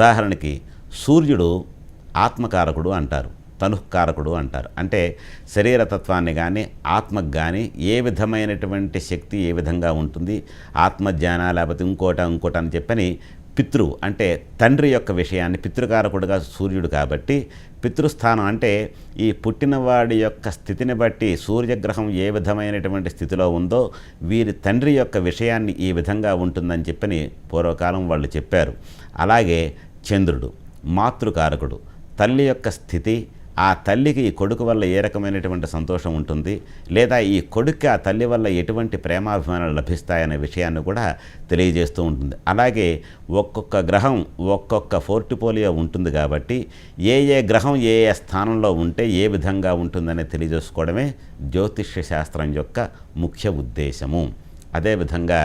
ఉదాహరణకి సూర్యుడు ఆత్మకారకుడు అంటారు, తనుకారకుడు అంటారు. అంటే శరీరతత్వాన్ని కానీ ఆత్మకు కానీ ఏ విధమైనటువంటి శక్తి ఏ విధంగా ఉంటుంది, ఆత్మజ్ఞాన లేకపోతే ఇంకోట అని చెప్పని పితృ అంటే తండ్రి యొక్క విషయాన్ని పితృకారకుడుగా సూర్యుడు కాబట్టి పితృస్థానం అంటే ఈ పుట్టినవాడి యొక్క స్థితిని బట్టి సూర్యగ్రహం ఏ విధమైనటువంటి స్థితిలో ఉందో వీరి తండ్రి యొక్క విషయాన్ని ఈ విధంగా ఉంటుందని చెప్పని పూర్వకాలం వాళ్ళు చెప్పారు. అలాగే చంద్రుడు మాతృకారకుడు, తల్లి యొక్క స్థితి, ఆ తల్లికి ఈ కొడుకు వల్ల ఏ రకమైనటువంటి సంతోషం ఉంటుంది, లేదా ఈ కొడుక్కి ఆ తల్లి వల్ల ఎటువంటి ప్రేమాభిమానాలు లభిస్తాయనే విషయాన్ని కూడా తెలియజేస్తూ ఉంటుంది. అలాగే ఒక్కొక్క గ్రహం ఒక్కొక్క పోర్ట్ఫోలియో ఉంటుంది కాబట్టి ఏ గ్రహం ఏ స్థానంలో ఉంటే ఏ విధంగా ఉంటుందని తెలియజేసుకోవడమే జ్యోతిష్య శాస్త్రం యొక్క ముఖ్య ఉద్దేశము. అదేవిధంగా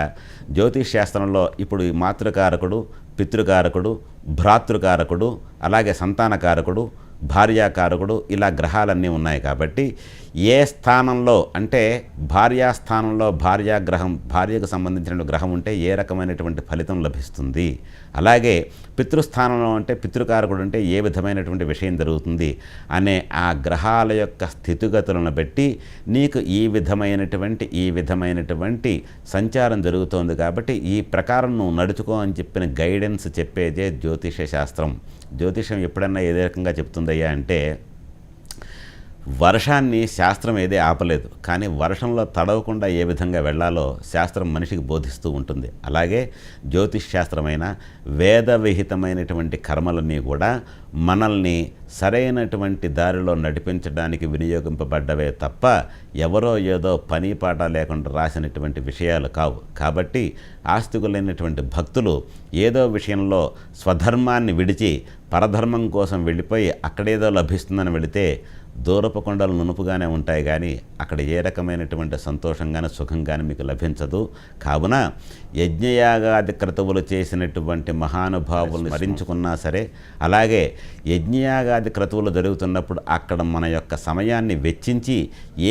జ్యోతిష్ శాస్త్రంలో ఇప్పుడు మాతృకారకుడు, పితృకారకుడు, భ్రాతృకారకుడు, అలాగే సంతానకారకుడు, భార్యాకారకుడు ఇలా గ్రహాలన్నీ ఉన్నాయి కాబట్టి ఏ స్థానంలో అంటే భార్యాస్థానంలో భార్యాగ్రహం భార్యకు సంబంధించిన గ్రహం ఉంటే ఏ రకమైనటువంటి ఫలితం లభిస్తుంది, అలాగే పితృస్థానంలో అంటే పితృకారకుడు అంటే ఏ విధమైనటువంటి విషయం జరుగుతుంది అనే ఆ గ్రహాల యొక్క స్థితిగతులను బట్టి నీకు ఈ విధమైనటువంటి సంచారం జరుగుతోంది కాబట్టి ఈ ప్రకారం నువ్వు నడుచుకో అని చెప్పిన గైడెన్స్ చెప్పేదే జ్యోతిష శాస్త్రం. జ్యోతిషం ఎప్పుడన్నా ఏ రకంగా చెప్తుందయ్యా అంటే వర్షాన్ని శాస్త్రం ఏదే ఆపలేదు, కానీ వర్షంలో తడవకుండా ఏ విధంగా వెళ్ళాలో శాస్త్రం మనిషికి బోధిస్తూ ఉంటుంది. అలాగే జ్యోతిష్ శాస్త్రమైన వేదవిహితమైనటువంటి కర్మలన్నీ కూడా మనల్ని సరైనటువంటి దారిలో నడిపించడానికి వినియోగింపబడ్డవే తప్ప ఎవరో ఏదో పని పాట లేకుండా రాసినటువంటి విషయాలు కావు. కాబట్టి ఆస్తికులైనటువంటి భక్తులు ఏదో విషయంలో స్వధర్మాన్ని విడిచి పరధర్మం కోసం వెళ్ళిపోయి అక్కడేదో లభిస్తుందని వెళితే దూరపు కొండలు నునుపుగానే ఉంటాయి, కానీ అక్కడ ఏ రకమైనటువంటి సంతోషం కానీ సుఖం కానీ మీకు లభించదు. కావున యజ్ఞయాగాది క్రతువులు చేసినటువంటి మహానుభావులను స్మరించుకున్నా సరే, అలాగే యజ్ఞయాగాది క్రతువులు జరుగుతున్నప్పుడు అక్కడ మన యొక్క సమయాన్ని వెచ్చించి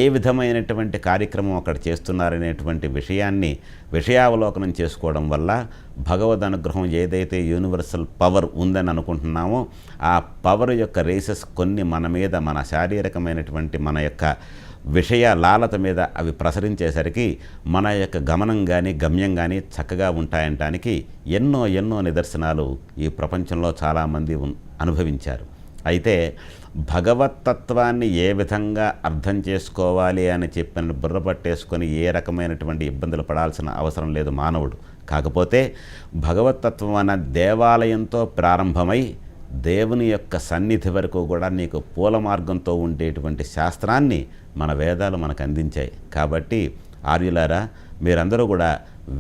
ఏ విధమైనటువంటి కార్యక్రమం అక్కడ చేస్తున్నారనేటువంటి విషయావలోకనం చేసుకోవడం వల్ల భగవద్ అనుగ్రహం ఏదైతే యూనివర్సల్ పవర్ ఉందని అనుకుంటున్నామో ఆ పవర్ యొక్క రేసెస్ కొన్ని మన మీద మన శారీరకమైనటువంటి మన యొక్క విషయ లాలత మీద అవి ప్రసరించేసరికి మన యొక్క గమనం కానీ గమ్యం కానీ చక్కగా ఉంటాయనటానికి ఎన్నో నిదర్శనాలు ఈ ప్రపంచంలో చాలామంది అనుభవించారు. అయితే భగవత్తత్వాన్ని ఏ విధంగా అర్థం చేసుకోవాలి అని చెప్పిన బుర్ర పట్టేసుకొని ఏ రకమైనటువంటి ఇబ్బందులు పడాల్సిన అవసరం లేదు మానవుడు. కాకపోతే భగవత్తత్వం అన్న దేవాలయంతో ప్రారంభమై దేవుని యొక్క సన్నిధి వరకు కూడా నీకు పూల మార్గంతో ఉండేటువంటి శాస్త్రాన్ని మన వేదాలు మనకు అందించాయి. కాబట్టి ఆర్యులారా, మీరందరూ కూడా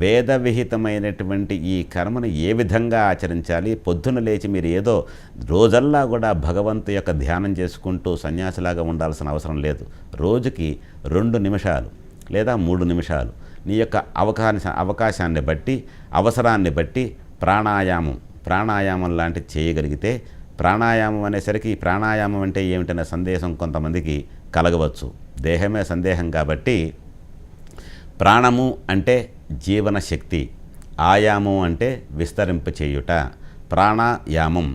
వేద విహితమైనటువంటి ఈ కర్మను ఏ విధంగా ఆచరించాలి, పొద్దున లేచి మీరు ఏదో రోజల్లా కూడా భగవంతు యొక్క ధ్యానం చేసుకుంటూ సన్యాసిలాగా ఉండాల్సిన అవసరం లేదు. రోజుకి 2 నిమిషాలు లేదా 3 నిమిషాలు నీ యొక్క అవకాశాన్ని బట్టి అవసరాన్ని బట్టి ప్రాణాయామం లాంటివి చేయగలిగితే, ప్రాణాయామం అనేసరికి ప్రాణాయామం అంటే ఏమిటనే సందేహం కొంతమందికి కలగవచ్చు. దేహమే సందేహం కాబట్టి ప్రాణము అంటే జీవన శక్తి, ఆయామం అంటే విస్తరింపచేయుట. ప్రాణాయామం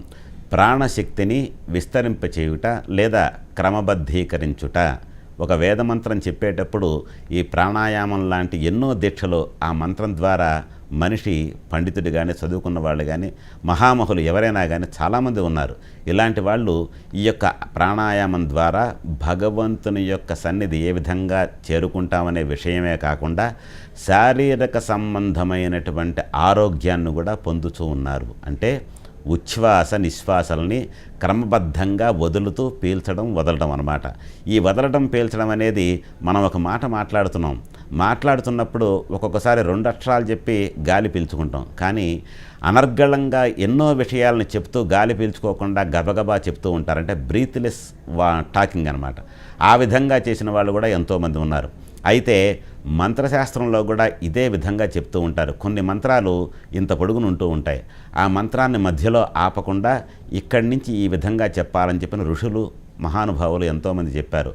ప్రాణశక్తిని విస్తరింపచేయుట లేదా క్రమబద్ధీకరించుట. ఒక వేదమంత్రం చెప్పేటప్పుడు ఈ ప్రాణాయామం లాంటి ఎన్నో దీక్షలు ఆ మంత్రం ద్వారా మనిషి పండితుడు కానీ చదువుకున్న వాళ్ళు కానీ మహామహులు ఎవరైనా కానీ చాలామంది ఉన్నారు. ఇలాంటి వాళ్ళు ఈ యొక్క ప్రాణాయామం ద్వారా భగవంతుని యొక్క సన్నిధి ఏ విధంగా చేరుకుంటామనే విషయమే కాకుండా శారీరక సంబంధమైనటువంటి ఆరోగ్యాన్ని కూడా పొందుతూ ఉన్నారు. అంటే ఉచ్ఛ్వాస నిశ్వాసల్ని క్రమబద్ధంగా వదులుతూ పీల్చడం వదలడం అన్నమాట. ఈ వదలడం పీల్చడం అనేది మనం ఒక మాట మాట్లాడుతున్నప్పుడు ఒక్కొక్కసారి 2 అక్షరాలు చెప్పి గాలి పీల్చుకుంటాం, కానీ అనర్గళంగా ఎన్నో విషయాలను చెప్తూ గాలి పీల్చుకోకుండా గబగబా చెప్తూ ఉంటారు. అంటే బ్రీత్లెస్ టాకింగ్ అనమాట. ఆ విధంగా చేసిన వాళ్ళు కూడా ఎంతోమంది ఉన్నారు. అయితే మంత్రశాస్త్రంలో కూడా ఇదే విధంగా చెప్తూ ఉంటారు. కొన్ని మంత్రాలు ఇంత పొడుగును ఉంటూ ఉంటాయి. ఆ మంత్రాన్ని మధ్యలో ఆపకుండా ఇక్కడి నుంచి ఈ విధంగా చెప్పాలని చెప్పిన ఋషులు మహానుభావులు ఎంతోమంది చెప్పారు.